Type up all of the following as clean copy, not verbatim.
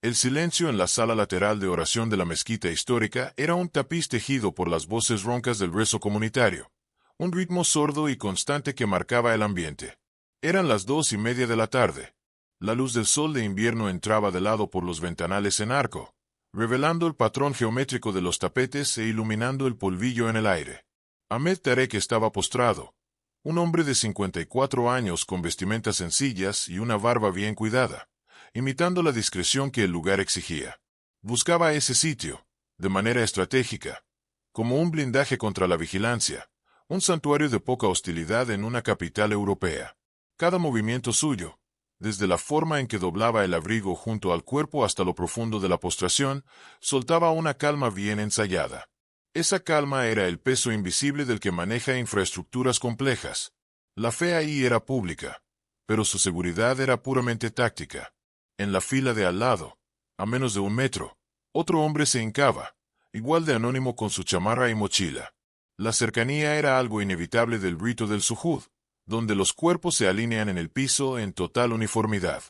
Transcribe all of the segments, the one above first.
El silencio en la sala lateral de oración de la mezquita histórica era un tapiz tejido por las voces roncas del rezo comunitario, un ritmo sordo y constante que marcaba el ambiente. Eran las 2:30 de la tarde. La luz del sol de invierno entraba de lado por los ventanales en arco, revelando el patrón geométrico de los tapetes e iluminando el polvillo en el aire. Ahmed Tarek estaba postrado, un hombre de 54 años con vestimentas sencillas y una barba bien cuidada, imitando la discreción que el lugar exigía. Buscaba ese sitio, de manera estratégica, como un blindaje contra la vigilancia, un santuario de poca hostilidad en una capital europea. Cada movimiento suyo, desde la forma en que doblaba el abrigo junto al cuerpo hasta lo profundo de la postración, soltaba una calma bien ensayada. Esa calma era el peso invisible del que maneja infraestructuras complejas. La fe ahí era pública, pero su seguridad era puramente táctica. En la fila de al lado, a menos de 1 metro, otro hombre se hincaba, igual de anónimo con su chamarra y mochila. La cercanía era algo inevitable del rito del sujud, donde los cuerpos se alinean en el piso en total uniformidad.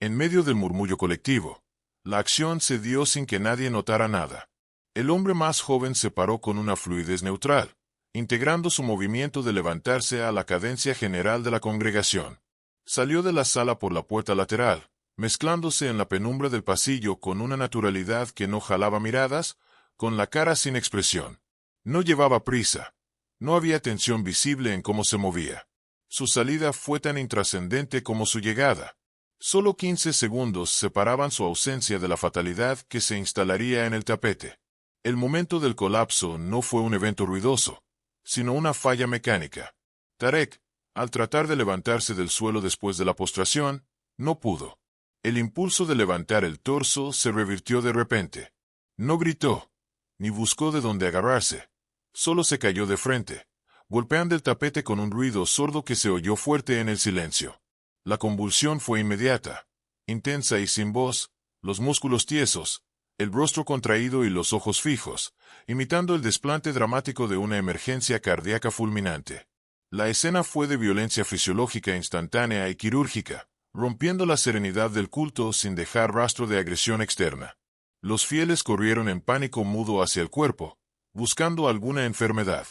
En medio del murmullo colectivo, la acción se dio sin que nadie notara nada. El hombre más joven se paró con una fluidez neutral, integrando su movimiento de levantarse a la cadencia general de la congregación. Salió de la sala por la puerta lateral, mezclándose en la penumbra del pasillo con una naturalidad que no jalaba miradas, con la cara sin expresión. No llevaba prisa. No había tensión visible en cómo se movía. Su salida fue tan intrascendente como su llegada. Solo 15 segundos separaban su ausencia de la fatalidad que se instalaría en el tapete. El momento del colapso no fue un evento ruidoso, sino una falla mecánica. Tarek, al tratar de levantarse del suelo después de la postración, no pudo. El impulso de levantar el torso se revirtió de repente. No gritó, ni buscó de dónde agarrarse. Solo se cayó de frente, golpeando el tapete con un ruido sordo que se oyó fuerte en el silencio. La convulsión fue inmediata, intensa y sin voz, los músculos tiesos, el rostro contraído y los ojos fijos, imitando el desplante dramático de una emergencia cardíaca fulminante. La escena fue de violencia fisiológica instantánea y quirúrgica, rompiendo la serenidad del culto sin dejar rastro de agresión externa. Los fieles corrieron en pánico mudo hacia el cuerpo, buscando alguna enfermedad.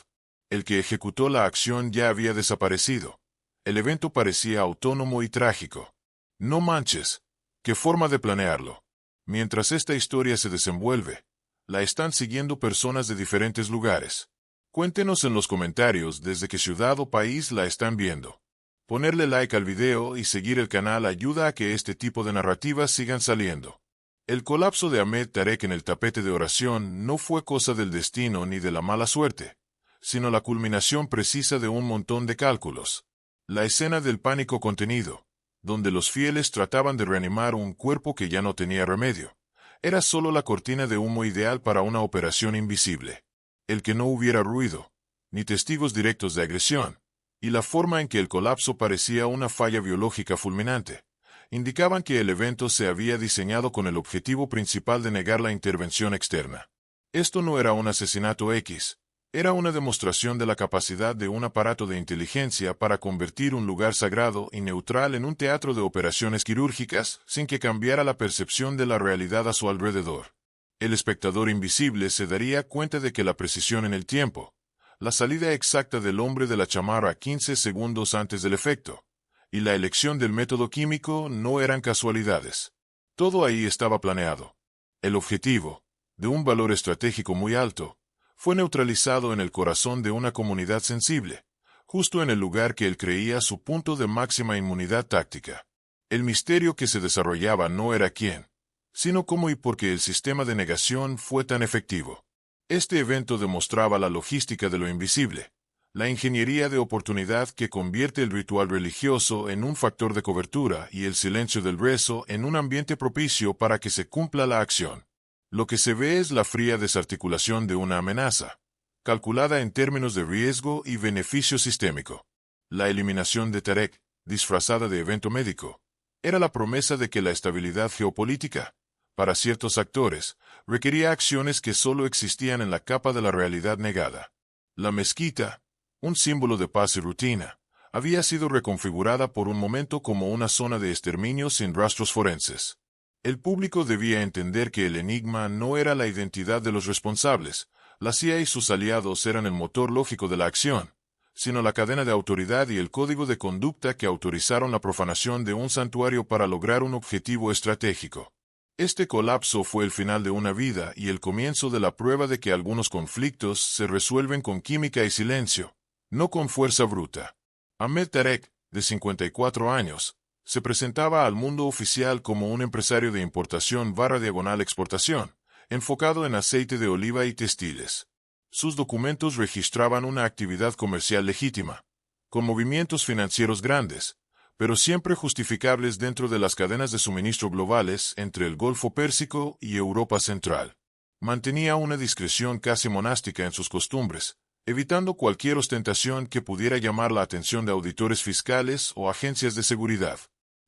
El que ejecutó la acción ya había desaparecido. El evento parecía autónomo y trágico. No manches, qué forma de planearlo. Mientras esta historia se desenvuelve, la están siguiendo personas de diferentes lugares. Cuéntenos en los comentarios desde qué ciudad o país la están viendo. Ponerle like al video y seguir el canal ayuda a que este tipo de narrativas sigan saliendo. El colapso de Ahmed Tarek en el tapete de oración no fue cosa del destino ni de la mala suerte, sino la culminación precisa de un montón de cálculos. La escena del pánico contenido, donde los fieles trataban de reanimar un cuerpo que ya no tenía remedio, era solo la cortina de humo ideal para una operación invisible. El que no hubiera ruido, ni testigos directos de agresión, y la forma en que el colapso parecía una falla biológica fulminante, indicaban que el evento se había diseñado con el objetivo principal de negar la intervención externa. Esto no era un asesinato X, era una demostración de la capacidad de un aparato de inteligencia para convertir un lugar sagrado y neutral en un teatro de operaciones quirúrgicas sin que cambiara la percepción de la realidad a su alrededor. El espectador invisible se daría cuenta de que la precisión en el tiempo, la salida exacta del hombre de la chamarra 15 segundos antes del efecto, y la elección del método químico no eran casualidades. Todo ahí estaba planeado. El objetivo, de un valor estratégico muy alto, fue neutralizado en el corazón de una comunidad sensible, justo en el lugar que él creía su punto de máxima inmunidad táctica. El misterio que se desarrollaba no era quién, sino cómo y por qué el sistema de negación fue tan efectivo. Este evento demostraba la logística de lo invisible, la ingeniería de oportunidad que convierte el ritual religioso en un factor de cobertura y el silencio del rezo en un ambiente propicio para que se cumpla la acción. Lo que se ve es la fría desarticulación de una amenaza, calculada en términos de riesgo y beneficio sistémico. La eliminación de Tarek, disfrazada de evento médico, era la promesa de que la estabilidad geopolítica, para ciertos actores, requería acciones que solo existían en la capa de la realidad negada. La mezquita, un símbolo de paz y rutina, había sido reconfigurada por un momento como una zona de exterminio sin rastros forenses. El público debía entender que el enigma no era la identidad de los responsables, la CIA y sus aliados eran el motor lógico de la acción, sino la cadena de autoridad y el código de conducta que autorizaron la profanación de un santuario para lograr un objetivo estratégico. Este colapso fue el final de una vida y el comienzo de la prueba de que algunos conflictos se resuelven con química y silencio, no con fuerza bruta. Ahmed Tarek, de 54 años, se presentaba al mundo oficial como un empresario de importación/exportación, enfocado en aceite de oliva y textiles. Sus documentos registraban una actividad comercial legítima, con movimientos financieros grandes, pero siempre justificables dentro de las cadenas de suministro globales entre el Golfo Pérsico y Europa Central. Mantenía una discreción casi monástica en sus costumbres, evitando cualquier ostentación que pudiera llamar la atención de auditores fiscales o agencias de seguridad.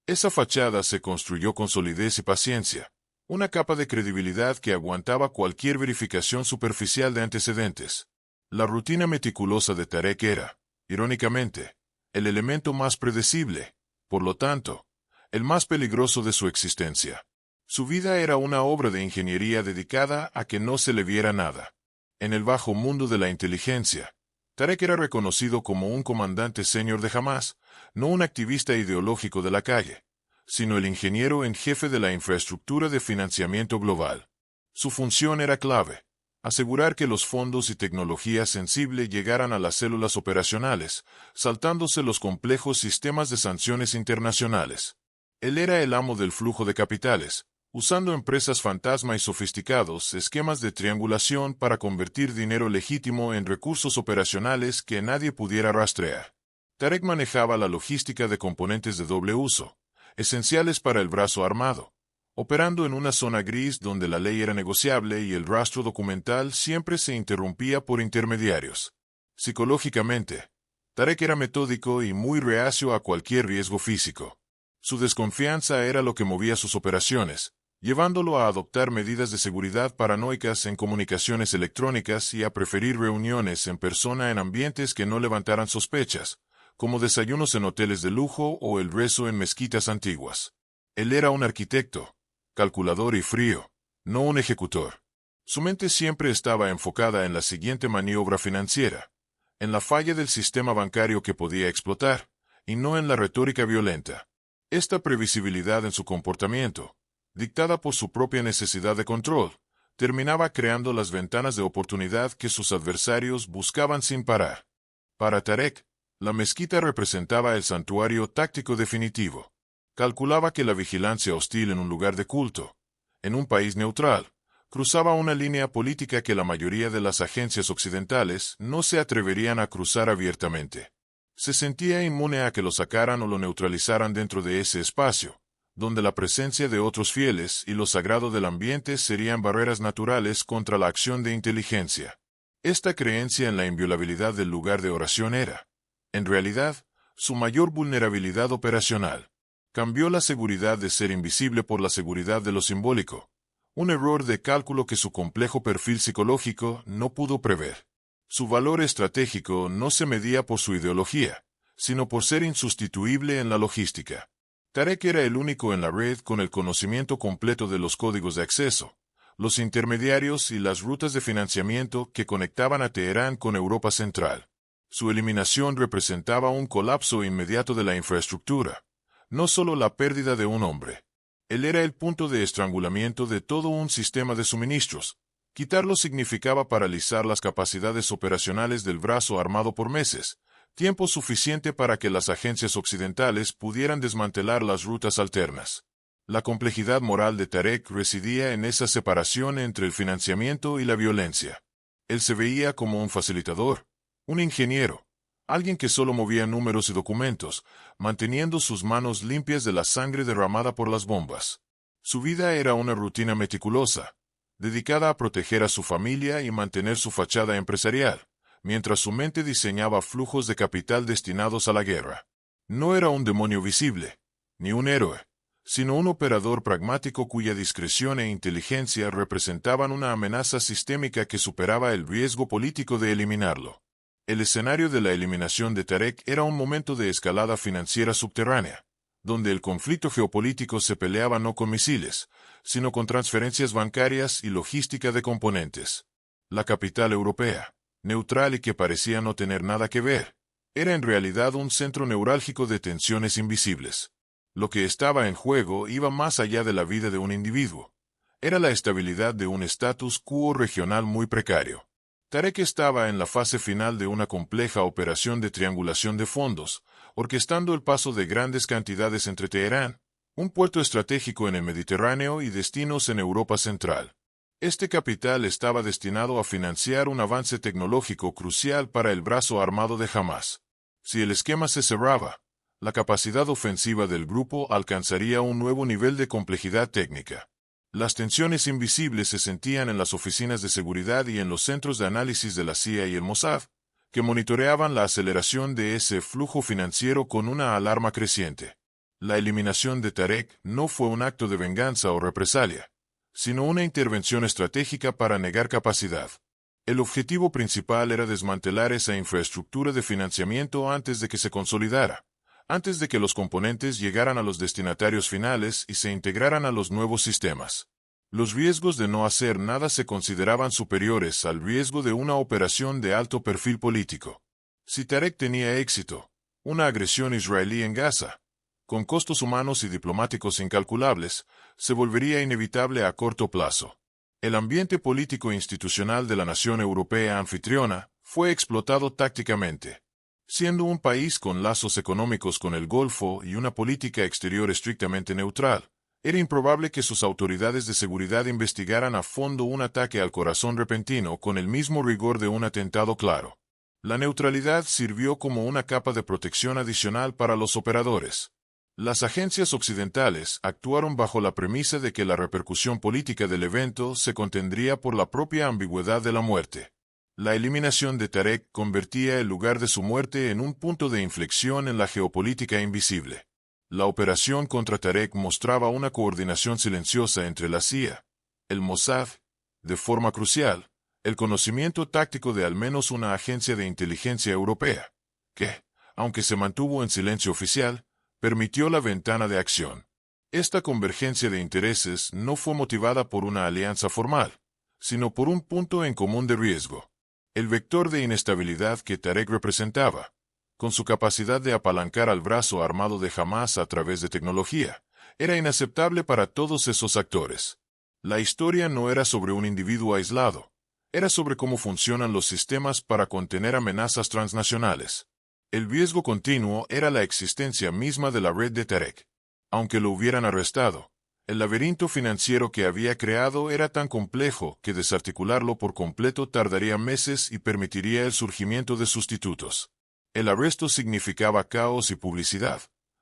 Esa fachada se construyó con solidez y paciencia, una capa de credibilidad que aguantaba cualquier verificación superficial de antecedentes. La rutina meticulosa de Tarek era, irónicamente, el elemento más predecible, por lo tanto, el más peligroso de su existencia. Su vida era una obra de ingeniería dedicada a que no se le viera nada. En el bajo mundo de la inteligencia, Tarek era reconocido como un comandante senior de Hamas, no un activista ideológico de la calle, sino el ingeniero en jefe de la infraestructura de financiamiento global. Su función era clave: asegurar que los fondos y tecnología sensible llegaran a las células operacionales, saltándose los complejos sistemas de sanciones internacionales. Él era el amo del flujo de capitales, usando empresas fantasma y sofisticados esquemas de triangulación para convertir dinero legítimo en recursos operacionales que nadie pudiera rastrear. Tarek manejaba la logística de componentes de doble uso, esenciales para el brazo armado, operando en una zona gris donde la ley era negociable y el rastro documental siempre se interrumpía por intermediarios. Psicológicamente, Tarek era metódico y muy reacio a cualquier riesgo físico. Su desconfianza era lo que movía sus operaciones, llevándolo a adoptar medidas de seguridad paranoicas en comunicaciones electrónicas y a preferir reuniones en persona en ambientes que no levantaran sospechas, como desayunos en hoteles de lujo o el rezo en mezquitas antiguas. Él era un arquitecto, calculador y frío, no un ejecutor. Su mente siempre estaba enfocada en la siguiente maniobra financiera, en la falla del sistema bancario que podía explotar, y no en la retórica violenta. Esta previsibilidad en su comportamiento, dictada por su propia necesidad de control, terminaba creando las ventanas de oportunidad que sus adversarios buscaban sin parar. Para Tarek, la mezquita representaba el santuario táctico definitivo. Calculaba que la vigilancia hostil en un lugar de culto, en un país neutral, cruzaba una línea política que la mayoría de las agencias occidentales no se atreverían a cruzar abiertamente. Se sentía inmune a que lo sacaran o lo neutralizaran dentro de ese espacio, donde la presencia de otros fieles y lo sagrado del ambiente serían barreras naturales contra la acción de inteligencia. Esta creencia en la inviolabilidad del lugar de oración era, en realidad, su mayor vulnerabilidad operacional. Cambió la seguridad de ser invisible por la seguridad de lo simbólico, un error de cálculo que su complejo perfil psicológico no pudo prever. Su valor estratégico no se medía por su ideología, sino por ser insustituible en la logística. Tarek era el único en la red con el conocimiento completo de los códigos de acceso, los intermediarios y las rutas de financiamiento que conectaban a Teherán con Europa Central. Su eliminación representaba un colapso inmediato de la infraestructura, no solo la pérdida de un hombre. Él era el punto de estrangulamiento de todo un sistema de suministros. Quitarlo significaba paralizar las capacidades operacionales del brazo armado por meses, tiempo suficiente para que las agencias occidentales pudieran desmantelar las rutas alternas. La complejidad moral de Tarek residía en esa separación entre el financiamiento y la violencia. Él se veía como un facilitador, un ingeniero, alguien que solo movía números y documentos, manteniendo sus manos limpias de la sangre derramada por las bombas. Su vida era una rutina meticulosa, dedicada a proteger a su familia y mantener su fachada empresarial, mientras su mente diseñaba flujos de capital destinados a la guerra. No era un demonio visible, ni un héroe, sino un operador pragmático cuya discreción e inteligencia representaban una amenaza sistémica que superaba el riesgo político de eliminarlo. El escenario de la eliminación de Tarek era un momento de escalada financiera subterránea, donde el conflicto geopolítico se peleaba no con misiles, sino con transferencias bancarias y logística de componentes. La capital europea, neutral y que parecía no tener nada que ver, era en realidad un centro neurálgico de tensiones invisibles. Lo que estaba en juego iba más allá de la vida de un individuo. Era la estabilidad de un status quo regional muy precario. Tarek estaba en la fase final de una compleja operación de triangulación de fondos, orquestando el paso de grandes cantidades entre Teherán, un puerto estratégico en el Mediterráneo y destinos en Europa Central. Este capital estaba destinado a financiar un avance tecnológico crucial para el brazo armado de Hamás. Si el esquema se cerraba, la capacidad ofensiva del grupo alcanzaría un nuevo nivel de complejidad técnica. Las tensiones invisibles se sentían en las oficinas de seguridad y en los centros de análisis de la CIA y el Mossad, que monitoreaban la aceleración de ese flujo financiero con una alarma creciente. La eliminación de Tarek no fue un acto de venganza o represalia, sino una intervención estratégica para negar capacidad. El objetivo principal era desmantelar esa infraestructura de financiamiento antes de que se consolidara, antes de que los componentes llegaran a los destinatarios finales y se integraran a los nuevos sistemas. Los riesgos de no hacer nada se consideraban superiores al riesgo de una operación de alto perfil político. Si Tarek tenía éxito, una agresión israelí en Gaza, con costos humanos y diplomáticos incalculables, se volvería inevitable a corto plazo. El ambiente político institucional de la nación europea anfitriona fue explotado tácticamente. Siendo un país con lazos económicos con el Golfo y una política exterior estrictamente neutral, era improbable que sus autoridades de seguridad investigaran a fondo un ataque al corazón repentino con el mismo rigor de un atentado claro. La neutralidad sirvió como una capa de protección adicional para los operadores. Las agencias occidentales actuaron bajo la premisa de que la repercusión política del evento se contendría por la propia ambigüedad de la muerte. La eliminación de Tarek convertía el lugar de su muerte en un punto de inflexión en la geopolítica invisible. La operación contra Tarek mostraba una coordinación silenciosa entre la CIA, el Mossad, de forma crucial, el conocimiento táctico de al menos una agencia de inteligencia europea, que, aunque se mantuvo en silencio oficial, permitió la ventana de acción. Esta convergencia de intereses no fue motivada por una alianza formal, sino por un punto en común de riesgo. El vector de inestabilidad que Tarek representaba, con su capacidad de apalancar al brazo armado de Hamás a través de tecnología, era inaceptable para todos esos actores. La historia no era sobre un individuo aislado, era sobre cómo funcionan los sistemas para contener amenazas transnacionales. El riesgo continuo era la existencia misma de la red de Tarek. Aunque lo hubieran arrestado, el laberinto financiero que había creado era tan complejo que desarticularlo por completo tardaría meses y permitiría el surgimiento de sustitutos. El arresto significaba caos y publicidad.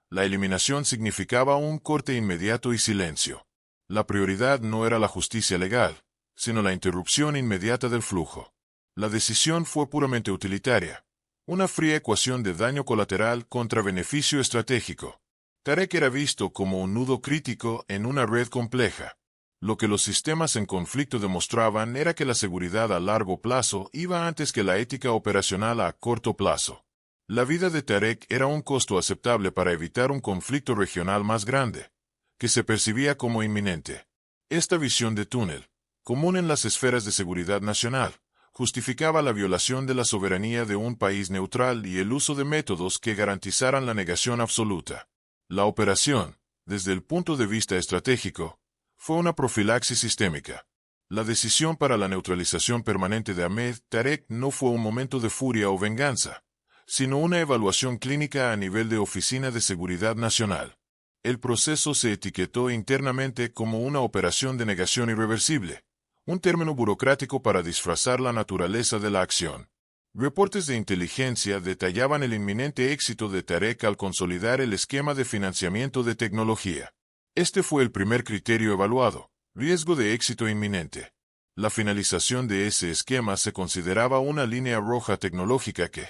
La eliminación significaba un corte inmediato y silencio. La prioridad no era la justicia legal, sino la interrupción inmediata del flujo. La decisión fue puramente utilitaria, una fría ecuación de daño colateral contra beneficio estratégico. Tarek era visto como un nudo crítico en una red compleja. Lo que los sistemas en conflicto demostraban era que la seguridad a largo plazo iba antes que la ética operacional a corto plazo. La vida de Tarek era un costo aceptable para evitar un conflicto regional más grande, que se percibía como inminente. Esta visión de túnel, común en las esferas de seguridad nacional, justificaba la violación de la soberanía de un país neutral y el uso de métodos que garantizaran la negación absoluta. La operación, desde el punto de vista estratégico, fue una profilaxis sistémica. La decisión para la neutralización permanente de Ahmed Tarek no fue un momento de furia o venganza, sino una evaluación clínica a nivel de Oficina de Seguridad Nacional. El proceso se etiquetó internamente como una operación de negación irreversible, un término burocrático para disfrazar la naturaleza de la acción. Reportes de inteligencia detallaban el inminente éxito de Tarek al consolidar el esquema de financiamiento de tecnología. Este fue el primer criterio evaluado, riesgo de éxito inminente. La finalización de ese esquema se consideraba una línea roja tecnológica que,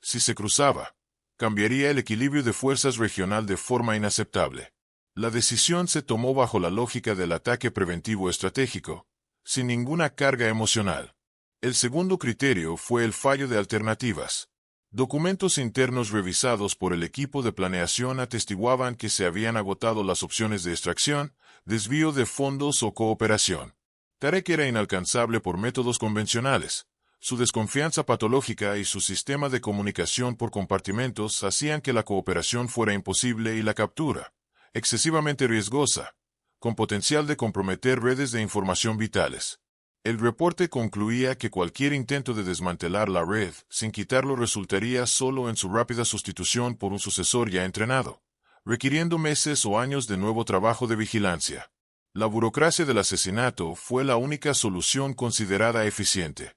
si se cruzaba, cambiaría el equilibrio de fuerzas regional de forma inaceptable. La decisión se tomó bajo la lógica del ataque preventivo estratégico, sin ninguna carga emocional. El segundo criterio fue el fallo de alternativas. Documentos internos revisados por el equipo de planeación atestiguaban que se habían agotado las opciones de extracción, desvío de fondos o cooperación. Tarek era inalcanzable por métodos convencionales. Su desconfianza patológica y su sistema de comunicación por compartimentos hacían que la cooperación fuera imposible y la captura, excesivamente riesgosa, con potencial de comprometer redes de información vitales. El reporte concluía que cualquier intento de desmantelar la red sin quitarlo resultaría solo en su rápida sustitución por un sucesor ya entrenado, requiriendo meses o años de nuevo trabajo de vigilancia. La burocracia del asesinato fue la única solución considerada eficiente.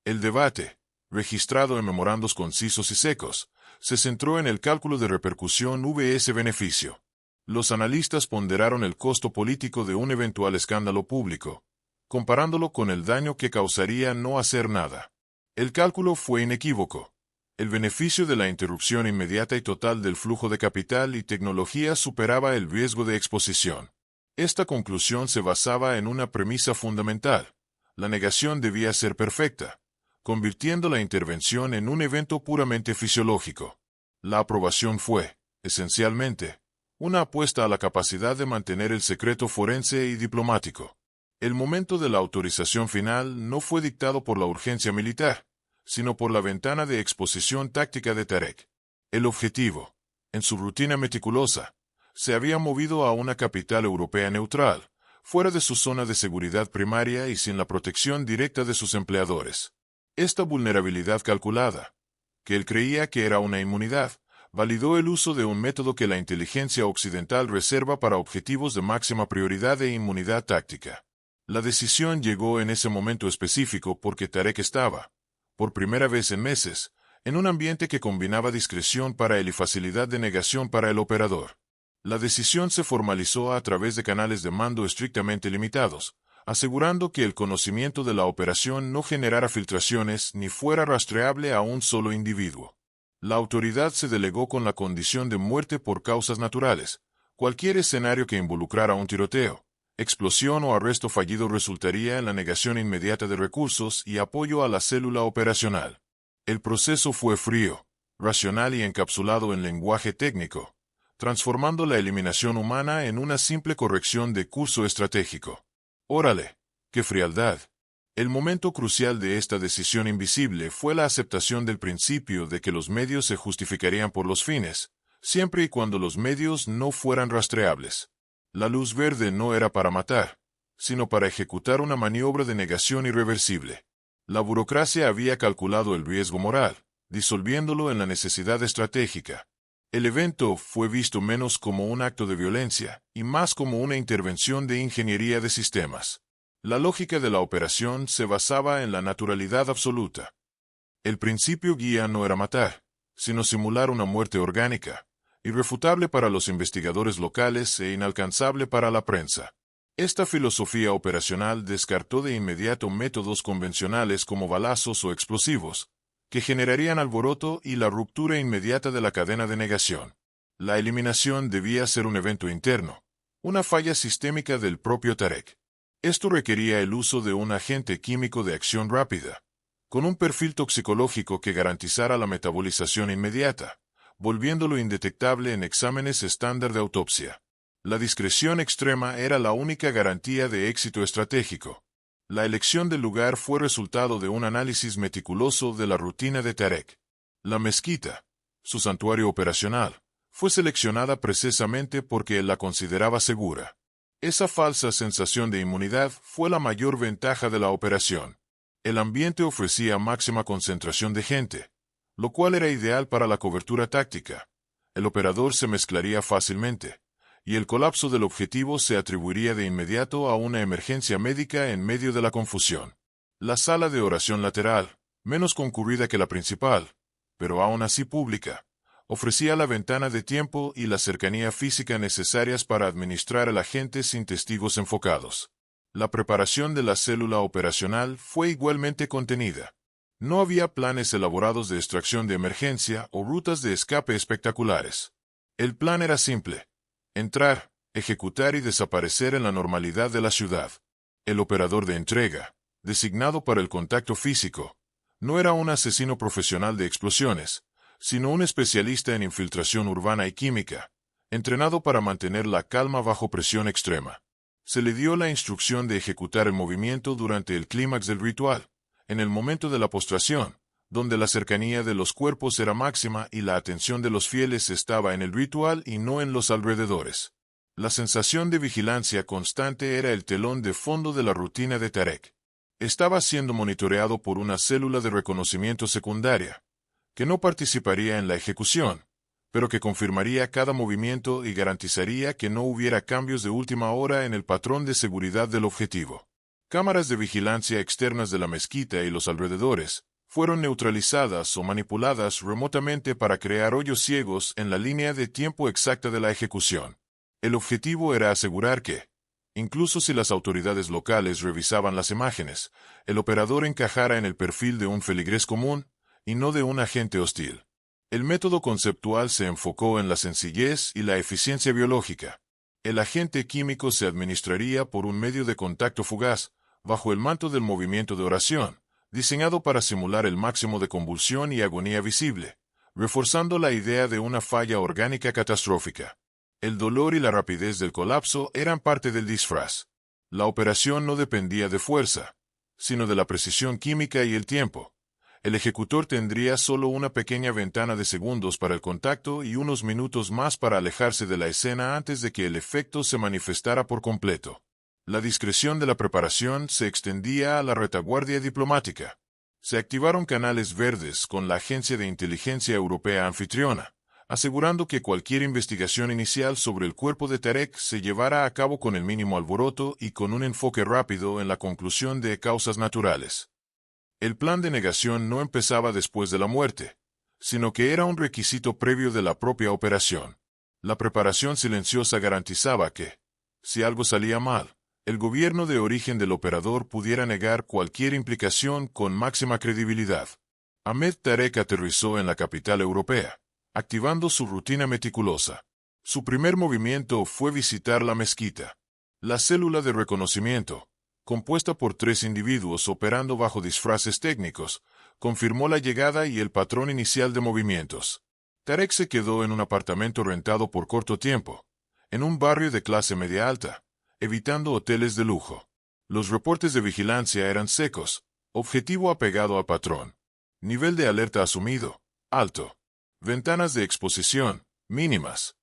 El debate, registrado en memorandos concisos y secos, se centró en el cálculo de repercusión vs-beneficio. Los analistas ponderaron el costo político de un eventual escándalo público, comparándolo con el daño que causaría no hacer nada. El cálculo fue inequívoco. El beneficio de la interrupción inmediata y total del flujo de capital y tecnología superaba el riesgo de exposición. Esta conclusión se basaba en una premisa fundamental. La negación debía ser perfecta, convirtiendo la intervención en un evento puramente fisiológico. La aprobación fue, esencialmente, una apuesta a la capacidad de mantener el secreto forense y diplomático. El momento de la autorización final no fue dictado por la urgencia militar, sino por la ventana de exposición táctica de Tarek. El objetivo, en su rutina meticulosa, se había movido a una capital europea neutral, fuera de su zona de seguridad primaria y sin la protección directa de sus empleadores. Esta vulnerabilidad calculada, que él creía que era una inmunidad, validó el uso de un método que la inteligencia occidental reserva para objetivos de máxima prioridad e inmunidad táctica. La decisión llegó en ese momento específico porque Tarek estaba, por primera vez en meses, en un ambiente que combinaba discreción para él y facilidad de negación para el operador. La decisión se formalizó a través de canales de mando estrictamente limitados, asegurando que el conocimiento de la operación no generara filtraciones ni fuera rastreable a un solo individuo. La autoridad se delegó con la condición de muerte por causas naturales. Cualquier escenario que involucrara un tiroteo, explosión o arresto fallido resultaría en la negación inmediata de recursos y apoyo a la célula operacional. El proceso fue frío, racional y encapsulado en lenguaje técnico, transformando la eliminación humana en una simple corrección de curso estratégico. ¡Órale! ¡Qué frialdad! El momento crucial de esta decisión invisible fue la aceptación del principio de que los medios se justificarían por los fines, siempre y cuando los medios no fueran rastreables. La luz verde no era para matar, sino para ejecutar una maniobra de negación irreversible. La burocracia había calculado el riesgo moral, disolviéndolo en la necesidad estratégica. El evento fue visto menos como un acto de violencia y más como una intervención de ingeniería de sistemas. La lógica de la operación se basaba en la naturalidad absoluta. El principio guía no era matar, sino simular una muerte orgánica, irrefutable para los investigadores locales e inalcanzable para la prensa. Esta filosofía operacional descartó de inmediato métodos convencionales como balazos o explosivos, que generarían alboroto y la ruptura inmediata de la cadena de negación. La eliminación debía ser un evento interno, una falla sistémica del propio Tarek. Esto requería el uso de un agente químico de acción rápida, con un perfil toxicológico que garantizara la metabolización inmediata, volviéndolo indetectable en exámenes estándar de autopsia. La discreción extrema era la única garantía de éxito estratégico. La elección del lugar fue resultado de un análisis meticuloso de la rutina de Tarek. La mezquita, su santuario operacional, fue seleccionada precisamente porque él la consideraba segura. Esa falsa sensación de inmunidad fue la mayor ventaja de la operación. El ambiente ofrecía máxima concentración de gente, lo cual era ideal para la cobertura táctica. El operador se mezclaría fácilmente, y el colapso del objetivo se atribuiría de inmediato a una emergencia médica en medio de la confusión. La sala de oración lateral, menos concurrida que la principal, pero aún así pública, ofrecía la ventana de tiempo y la cercanía física necesarias para administrar al agente sin testigos enfocados. La preparación de la célula operacional fue igualmente contenida. No había planes elaborados de extracción de emergencia o rutas de escape espectaculares. El plan era simple: entrar, ejecutar y desaparecer en la normalidad de la ciudad. El operador de entrega, designado para el contacto físico, no era un asesino profesional de explosiones, sino un especialista en infiltración urbana y química, entrenado para mantener la calma bajo presión extrema. Se le dio la instrucción de ejecutar el movimiento durante el clímax del ritual, en el momento de la postración, donde la cercanía de los cuerpos era máxima y la atención de los fieles estaba en el ritual y no en los alrededores. La sensación de vigilancia constante era el telón de fondo de la rutina de Tarek. Estaba siendo monitoreado por una célula de reconocimiento secundaria, que no participaría en la ejecución, pero que confirmaría cada movimiento y garantizaría que no hubiera cambios de última hora en el patrón de seguridad del objetivo. Cámaras de vigilancia externas de la mezquita y los alrededores fueron neutralizadas o manipuladas remotamente para crear hoyos ciegos en la línea de tiempo exacta de la ejecución. El objetivo era asegurar que, incluso si las autoridades locales revisaban las imágenes, el operador encajara en el perfil de un feligrés común y no de un agente hostil. El método conceptual se enfocó en la sencillez y la eficiencia biológica. El agente químico se administraría por un medio de contacto fugaz, bajo el manto del movimiento de oración, diseñado para simular el máximo de convulsión y agonía visible, reforzando la idea de una falla orgánica catastrófica. El dolor y la rapidez del colapso eran parte del disfraz. La operación no dependía de fuerza, sino de la precisión química y el tiempo. El ejecutor tendría solo una pequeña ventana de segundos para el contacto y unos minutos más para alejarse de la escena antes de que el efecto se manifestara por completo. La discreción de la preparación se extendía a la retaguardia diplomática. Se activaron canales verdes con la Agencia de Inteligencia Europea anfitriona, asegurando que cualquier investigación inicial sobre el cuerpo de Tarek se llevara a cabo con el mínimo alboroto y con un enfoque rápido en la conclusión de causas naturales. El plan de negación no empezaba después de la muerte, sino que era un requisito previo de la propia operación. La preparación silenciosa garantizaba que, si algo salía mal, el gobierno de origen del operador pudiera negar cualquier implicación con máxima credibilidad. Ahmed Tarek aterrizó en la capital europea, activando su rutina meticulosa. Su primer movimiento fue visitar la mezquita. La célula de reconocimiento, compuesta por 3 individuos operando bajo disfraces técnicos, confirmó la llegada y el patrón inicial de movimientos. Tarek se quedó en un apartamento rentado por corto tiempo, en un barrio de clase media alta, evitando hoteles de lujo. Los reportes de vigilancia eran secos, objetivo apegado al patrón. Nivel de alerta asumido, alto. Ventanas de exposición, mínimas.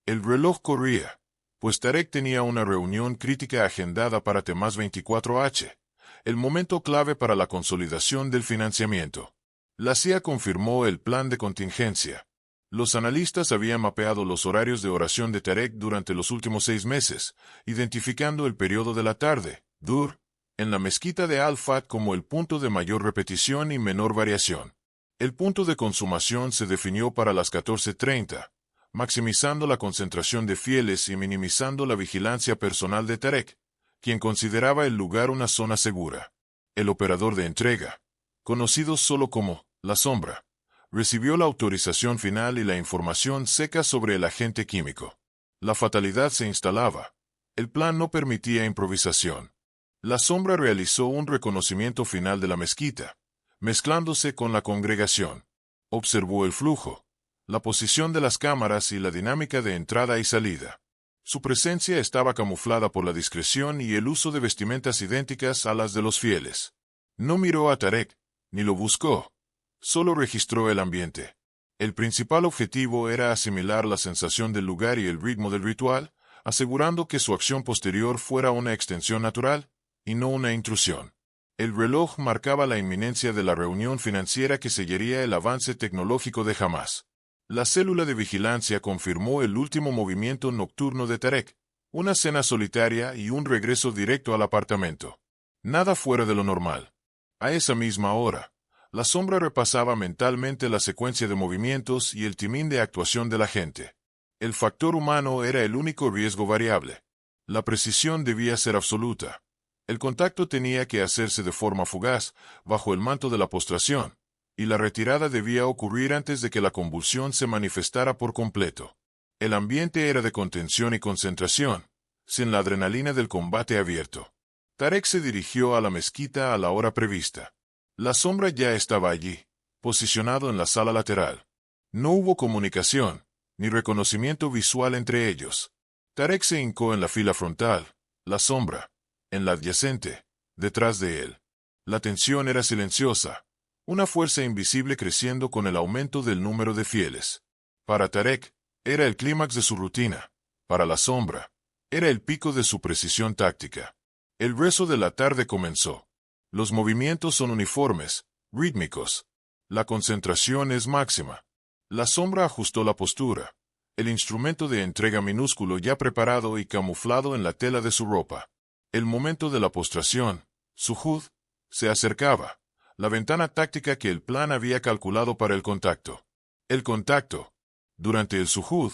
El reloj corría, pues Tarek tenía una reunión crítica agendada para T+24H, el momento clave para la consolidación del financiamiento. La CIA confirmó el plan de contingencia. Los analistas habían mapeado los horarios de oración de Tarek durante los últimos 6 meses, identificando el periodo de la tarde, Dur, en la mezquita de Al-Fat como el punto de mayor repetición y menor variación. El punto de consumación se definió para las 14:30, maximizando la concentración de fieles y minimizando la vigilancia personal de Tarek, quien consideraba el lugar una zona segura. El operador de entrega, conocido solo como La Sombra, recibió la autorización final y la información seca sobre el agente químico. La fatalidad se instalaba. El plan no permitía improvisación. La Sombra realizó un reconocimiento final de la mezquita, mezclándose con la congregación. Observó el flujo, la posición de las cámaras y la dinámica de entrada y salida. Su presencia estaba camuflada por la discreción y el uso de vestimentas idénticas a las de los fieles. No miró a Tarek, ni lo buscó. Solo registró el ambiente. El principal objetivo era asimilar la sensación del lugar y el ritmo del ritual, asegurando que su acción posterior fuera una extensión natural, y no una intrusión. El reloj marcaba la inminencia de la reunión financiera que sellaría el avance tecnológico de Hamas. La célula de vigilancia confirmó el último movimiento nocturno de Tarek, una cena solitaria y un regreso directo al apartamento. Nada fuera de lo normal. A esa misma hora, La Sombra repasaba mentalmente la secuencia de movimientos y el timing de actuación de la gente. El factor humano era el único riesgo variable. La precisión debía ser absoluta. El contacto tenía que hacerse de forma fugaz, bajo el manto de la postración, y la retirada debía ocurrir antes de que la convulsión se manifestara por completo. El ambiente era de contención y concentración, sin la adrenalina del combate abierto. Tarek se dirigió a la mezquita a la hora prevista. La Sombra ya estaba allí, posicionado en la sala lateral. No hubo comunicación, ni reconocimiento visual entre ellos. Tarek se hincó en la fila frontal, la sombra, en la adyacente, detrás de él. La tensión era silenciosa, una fuerza invisible creciendo con el aumento del número de fieles. Para Tarek, era el clímax de su rutina. Para la sombra, era el pico de su precisión táctica. El rezo de la tarde comenzó. Los movimientos son uniformes, rítmicos. La concentración es máxima. La sombra ajustó la postura, el instrumento de entrega minúsculo ya preparado y camuflado en la tela de su ropa. El momento de la postración, sujud, se acercaba, la ventana táctica que el plan había calculado para el contacto. El contacto. Durante el sujud,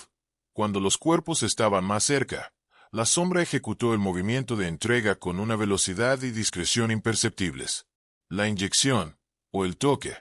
cuando los cuerpos estaban más cerca, la sombra ejecutó el movimiento de entrega con una velocidad y discreción imperceptibles. La inyección, o el toque,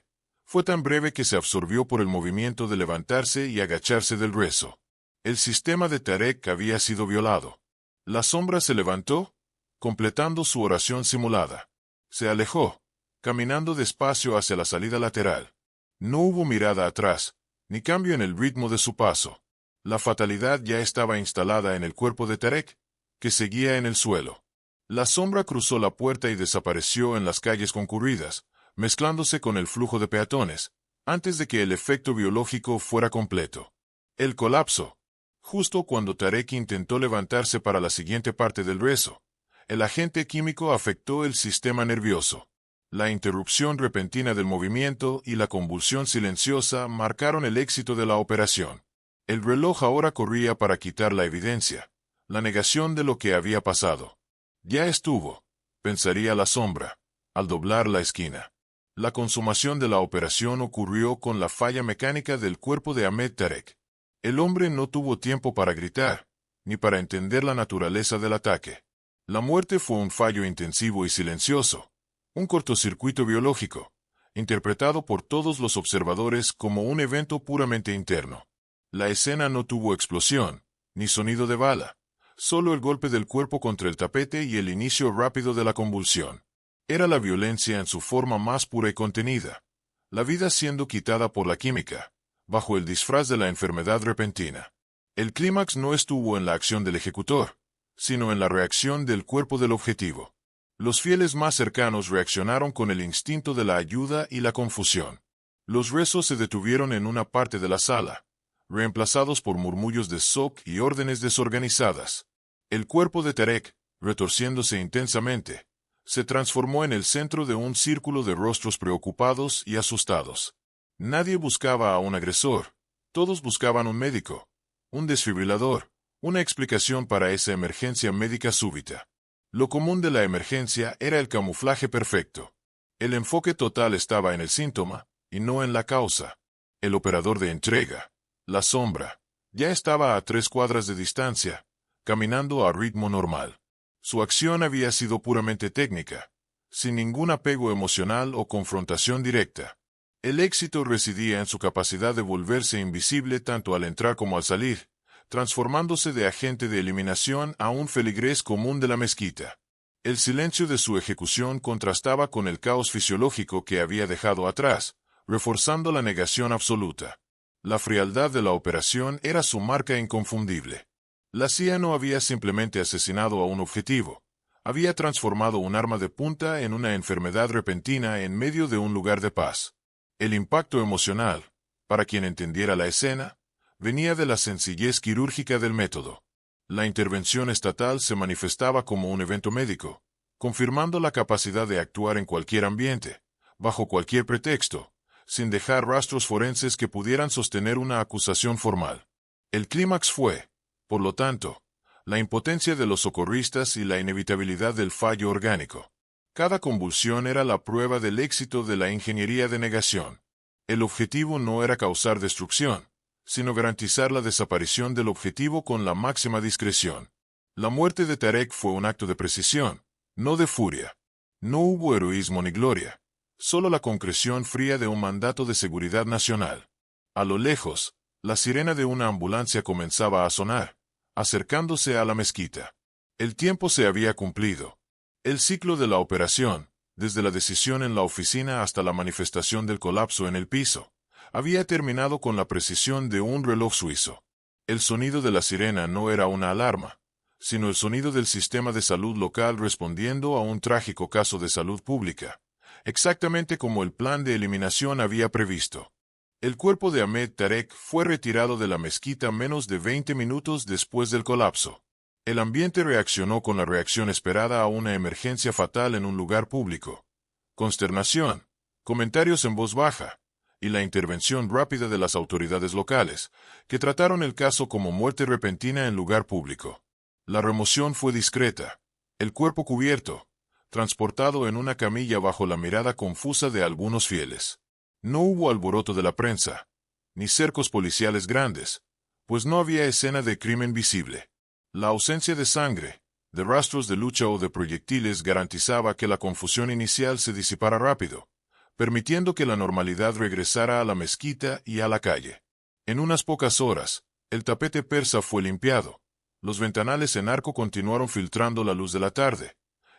fue tan breve que se absorbió por el movimiento de levantarse y agacharse del rezo. El sistema de Tarek había sido violado. La sombra se levantó, completando su oración simulada. Se alejó, caminando despacio hacia la salida lateral. No hubo mirada atrás, ni cambio en el ritmo de su paso. La fatalidad ya estaba instalada en el cuerpo de Tarek, que seguía en el suelo. La sombra cruzó la puerta y desapareció en las calles concurridas, mezclándose con el flujo de peatones, antes de que el efecto biológico fuera completo. El colapso. Justo cuando Tarek intentó levantarse para la siguiente parte del rezo, el agente químico afectó el sistema nervioso. La interrupción repentina del movimiento y la convulsión silenciosa marcaron el éxito de la operación. El reloj ahora corría para quitar la evidencia, la negación de lo que había pasado. Ya estuvo, pensaría la sombra, al doblar la esquina. La consumación de la operación ocurrió con la falla mecánica del cuerpo de Ahmed Tarek. El hombre no tuvo tiempo para gritar, ni para entender la naturaleza del ataque. La muerte fue un fallo intensivo y silencioso, un cortocircuito biológico, interpretado por todos los observadores como un evento puramente interno. La escena no tuvo explosión, ni sonido de bala, solo el golpe del cuerpo contra el tapete y el inicio rápido de la convulsión. Era la violencia en su forma más pura y contenida, la vida siendo quitada por la química, bajo el disfraz de la enfermedad repentina. El clímax no estuvo en la acción del ejecutor, sino en la reacción del cuerpo del objetivo. Los fieles más cercanos reaccionaron con el instinto de la ayuda y la confusión. Los rezos se detuvieron en una parte de la sala, reemplazados por murmullos de shock y órdenes desorganizadas. El cuerpo de Tarek, retorciéndose intensamente, se transformó en el centro de un círculo de rostros preocupados y asustados. Nadie buscaba a un agresor, todos buscaban un médico, un desfibrilador, una explicación para esa emergencia médica súbita. Lo común de la emergencia era el camuflaje perfecto. El enfoque total estaba en el síntoma, y no en la causa. El operador de entrega, la sombra, ya estaba a 3 cuadras de distancia, caminando a ritmo normal. Su acción había sido puramente técnica, sin ningún apego emocional o confrontación directa. El éxito residía en su capacidad de volverse invisible tanto al entrar como al salir, transformándose de agente de eliminación a un feligrés común de la mezquita. El silencio de su ejecución contrastaba con el caos fisiológico que había dejado atrás, reforzando la negación absoluta. La frialdad de la operación era su marca inconfundible. La CIA no había simplemente asesinado a un objetivo, había transformado un arma de punta en una enfermedad repentina en medio de un lugar de paz. El impacto emocional, para quien entendiera la escena, venía de la sencillez quirúrgica del método. La intervención estatal se manifestaba como un evento médico, confirmando la capacidad de actuar en cualquier ambiente, bajo cualquier pretexto, sin dejar rastros forenses que pudieran sostener una acusación formal. El clímax fue, por lo tanto, la impotencia de los socorristas y la inevitabilidad del fallo orgánico. Cada convulsión era la prueba del éxito de la ingeniería de negación. El objetivo no era causar destrucción, sino garantizar la desaparición del objetivo con la máxima discreción. La muerte de Tarek fue un acto de precisión, no de furia. No hubo heroísmo ni gloria, solo la concreción fría de un mandato de seguridad nacional. A lo lejos, la sirena de una ambulancia comenzaba a sonar, acercándose a la mezquita. El tiempo se había cumplido. El ciclo de la operación, desde la decisión en la oficina hasta la manifestación del colapso en el piso, había terminado con la precisión de un reloj suizo. El sonido de la sirena no era una alarma, sino el sonido del sistema de salud local respondiendo a un trágico caso de salud pública, exactamente como el plan de eliminación había previsto. El cuerpo de Ahmed Tarek fue retirado de la mezquita menos de 20 minutos después del colapso. El ambiente reaccionó con la reacción esperada a una emergencia fatal en un lugar público. Consternación, comentarios en voz baja, y la intervención rápida de las autoridades locales, que trataron el caso como muerte repentina en lugar público. La remoción fue discreta. El cuerpo cubierto, transportado en una camilla bajo la mirada confusa de algunos fieles. No hubo alboroto de la prensa, ni cercos policiales grandes, pues no había escena de crimen visible. La ausencia de sangre, de rastros de lucha o de proyectiles garantizaba que la confusión inicial se disipara rápido, permitiendo que la normalidad regresara a la mezquita y a la calle. En unas pocas horas, el tapete persa fue limpiado, los ventanales en arco continuaron filtrando la luz de la tarde,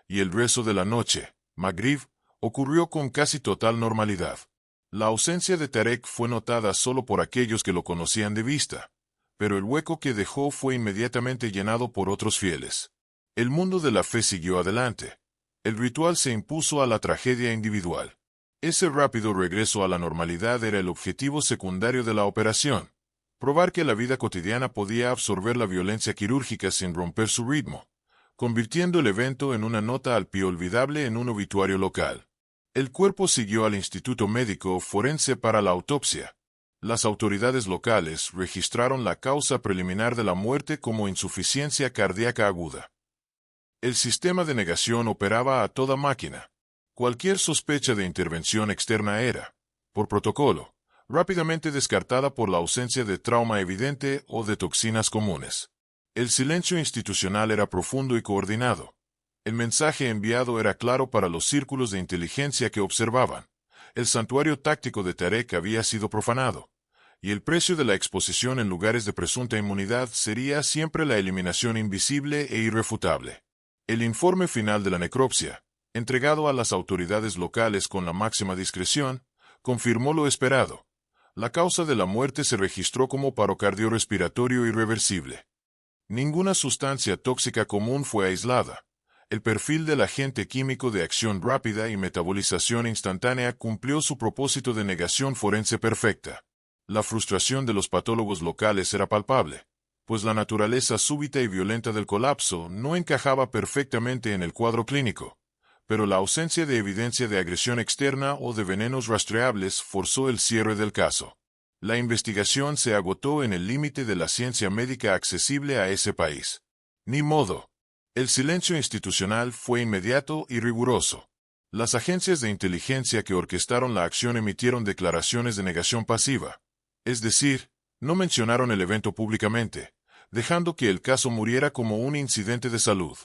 y el rezo de la noche, Maghrib, ocurrió con casi total normalidad. La ausencia de Tarek fue notada solo por aquellos que lo conocían de vista, pero el hueco que dejó fue inmediatamente llenado por otros fieles. El mundo de la fe siguió adelante. El ritual se impuso a la tragedia individual. Ese rápido regreso a la normalidad era el objetivo secundario de la operación, probar que la vida cotidiana podía absorber la violencia quirúrgica sin romper su ritmo, convirtiendo el evento en una nota al pie olvidable en un obituario local. El cuerpo siguió al Instituto Médico Forense para la autopsia. Las autoridades locales registraron la causa preliminar de la muerte como insuficiencia cardíaca aguda. El sistema de negación operaba a toda máquina. Cualquier sospecha de intervención externa era, por protocolo, rápidamente descartada por la ausencia de trauma evidente o de toxinas comunes. El silencio institucional era profundo y coordinado. El mensaje enviado era claro para los círculos de inteligencia que observaban. El santuario táctico de Tarek había sido profanado, y el precio de la exposición en lugares de presunta inmunidad sería siempre la eliminación invisible e irrefutable. El informe final de la necropsia, entregado a las autoridades locales con la máxima discreción, confirmó lo esperado. La causa de la muerte se registró como paro cardiorrespiratorio irreversible. Ninguna sustancia tóxica común fue aislada. El perfil del agente químico de acción rápida y metabolización instantánea cumplió su propósito de negación forense perfecta. La frustración de los patólogos locales era palpable, pues la naturaleza súbita y violenta del colapso no encajaba perfectamente en el cuadro clínico, pero la ausencia de evidencia de agresión externa o de venenos rastreables forzó el cierre del caso. La investigación se agotó en el límite de la ciencia médica accesible a ese país. Ni modo. El silencio institucional fue inmediato y riguroso. Las agencias de inteligencia que orquestaron la acción emitieron declaraciones de negación pasiva, es decir, no mencionaron el evento públicamente, dejando que el caso muriera como un incidente de salud.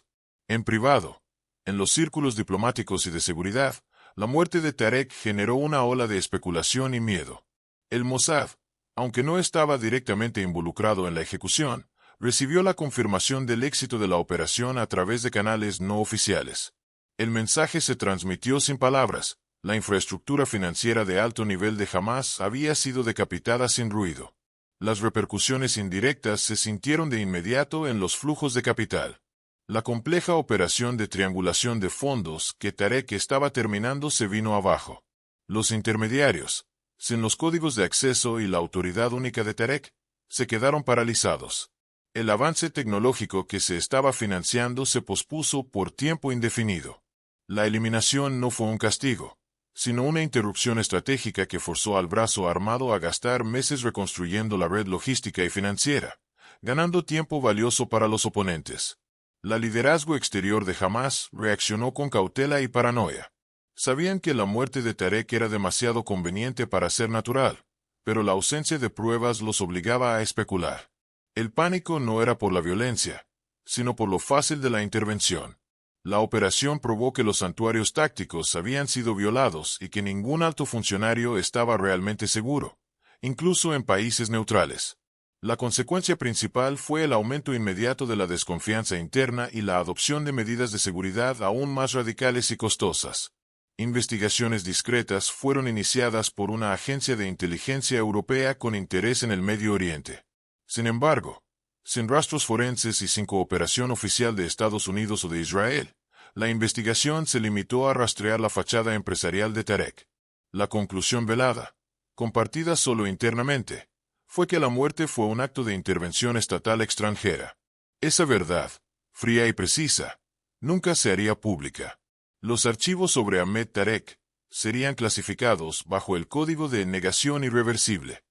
En privado, en los círculos diplomáticos y de seguridad, la muerte de Tarek generó una ola de especulación y miedo. El Mossad, aunque no estaba directamente involucrado en la ejecución, recibió la confirmación del éxito de la operación a través de canales no oficiales. El mensaje se transmitió sin palabras. La infraestructura financiera de alto nivel de Hamas había sido decapitada sin ruido. Las repercusiones indirectas se sintieron de inmediato en los flujos de capital. La compleja operación de triangulación de fondos que Tarek estaba terminando se vino abajo. Los intermediarios, sin los códigos de acceso y la autoridad única de Tarek, se quedaron paralizados. El avance tecnológico que se estaba financiando se pospuso por tiempo indefinido. La eliminación no fue un castigo, sino una interrupción estratégica que forzó al brazo armado a gastar meses reconstruyendo la red logística y financiera, ganando tiempo valioso para los oponentes. La liderazgo exterior de Hamas reaccionó con cautela y paranoia. Sabían que la muerte de Tarek era demasiado conveniente para ser natural, pero la ausencia de pruebas los obligaba a especular. El pánico no era por la violencia, sino por lo fácil de la intervención. La operación probó que los santuarios tácticos habían sido violados y que ningún alto funcionario estaba realmente seguro, incluso en países neutrales. La consecuencia principal fue el aumento inmediato de la desconfianza interna y la adopción de medidas de seguridad aún más radicales y costosas. Investigaciones discretas fueron iniciadas por una agencia de inteligencia europea con interés en el Medio Oriente. Sin embargo, sin rastros forenses y sin cooperación oficial de Estados Unidos o de Israel, la investigación se limitó a rastrear la fachada empresarial de Tarek. La conclusión velada, compartida solo internamente, fue que la muerte fue un acto de intervención estatal extranjera. Esa verdad, fría y precisa, nunca se haría pública. Los archivos sobre Ahmed Tarek serían clasificados bajo el código de negación irreversible.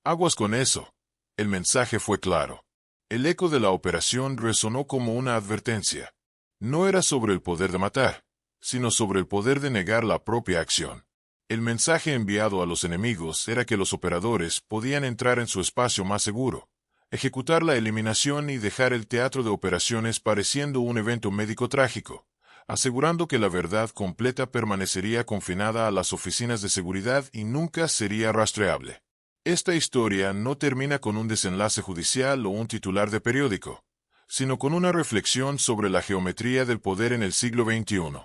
Aguas con eso. El mensaje fue claro. El eco de la operación resonó como una advertencia. No era sobre el poder de matar, sino sobre el poder de negar la propia acción. El mensaje enviado a los enemigos era que los operadores podían entrar en su espacio más seguro, ejecutar la eliminación y dejar el teatro de operaciones pareciendo un evento médico trágico, asegurando que la verdad completa permanecería confinada a las oficinas de seguridad y nunca sería rastreable. Esta historia no termina con un desenlace judicial o un titular de periódico, sino con una reflexión sobre la geometría del poder en el siglo XXI.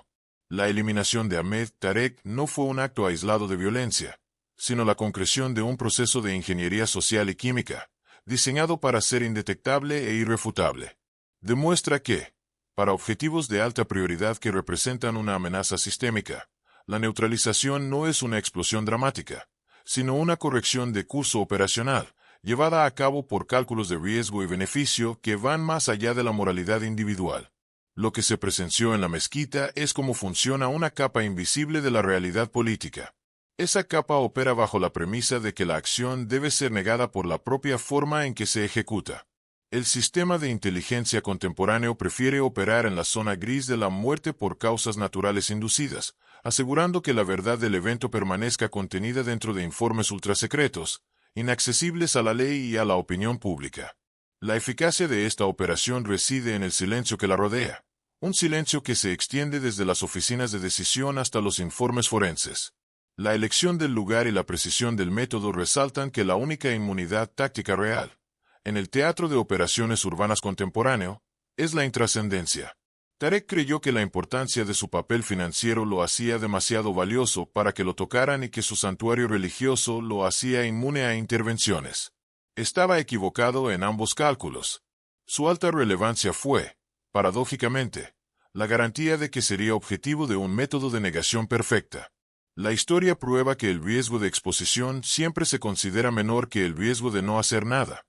La eliminación de Ahmed Tarek no fue un acto aislado de violencia, sino la concreción de un proceso de ingeniería social y química, diseñado para ser indetectable e irrefutable. Demuestra que, para objetivos de alta prioridad que representan una amenaza sistémica, la neutralización no es una explosión dramática, sino una corrección de curso operacional, llevada a cabo por cálculos de riesgo y beneficio que van más allá de la moralidad individual. Lo que se presenció en la mezquita es cómo funciona una capa invisible de la realidad política. Esa capa opera bajo la premisa de que la acción debe ser negada por la propia forma en que se ejecuta. El sistema de inteligencia contemporáneo prefiere operar en la zona gris de la muerte por causas naturales inducidas, asegurando que la verdad del evento permanezca contenida dentro de informes ultrasecretos, inaccesibles a la ley y a la opinión pública. La eficacia de esta operación reside en el silencio que la rodea, un silencio que se extiende desde las oficinas de decisión hasta los informes forenses. La elección del lugar y la precisión del método resaltan que la única inmunidad táctica real, en el teatro de operaciones urbanas contemporáneo, es la intrascendencia. Tarek creyó que la importancia de su papel financiero lo hacía demasiado valioso para que lo tocaran y que su santuario religioso lo hacía inmune a intervenciones. Estaba equivocado en ambos cálculos. Su alta relevancia fue, paradójicamente, la garantía de que sería objetivo de un método de negación perfecta. La historia prueba que el riesgo de exposición siempre se considera menor que el riesgo de no hacer nada,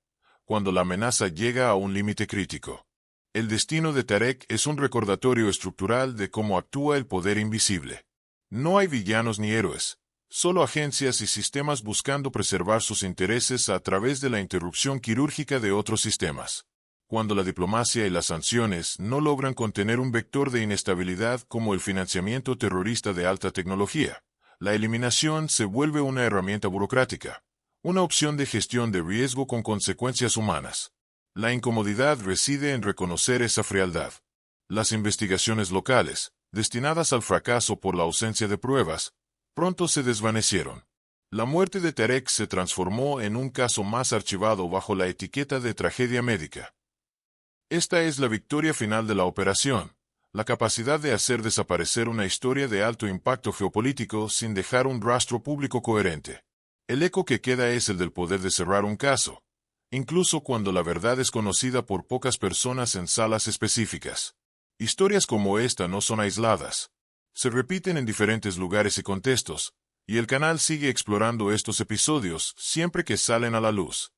cuando la amenaza llega a un límite crítico. El destino de Tarek es un recordatorio estructural de cómo actúa el poder invisible. No hay villanos ni héroes, solo agencias y sistemas buscando preservar sus intereses a través de la interrupción quirúrgica de otros sistemas. Cuando la diplomacia y las sanciones no logran contener un vector de inestabilidad como el financiamiento terrorista de alta tecnología, la eliminación se vuelve una herramienta burocrática, una opción de gestión de riesgo con consecuencias humanas. La incomodidad reside en reconocer esa frialdad. Las investigaciones locales, destinadas al fracaso por la ausencia de pruebas, pronto se desvanecieron. La muerte de Tarek se transformó en un caso más archivado bajo la etiqueta de tragedia médica. Esta es la victoria final de la operación, la capacidad de hacer desaparecer una historia de alto impacto geopolítico sin dejar un rastro público coherente. El eco que queda es el del poder de cerrar un caso, incluso cuando la verdad es conocida por pocas personas en salas específicas. Historias como esta no son aisladas. Se repiten en diferentes lugares y contextos, y el canal sigue explorando estos episodios siempre que salen a la luz.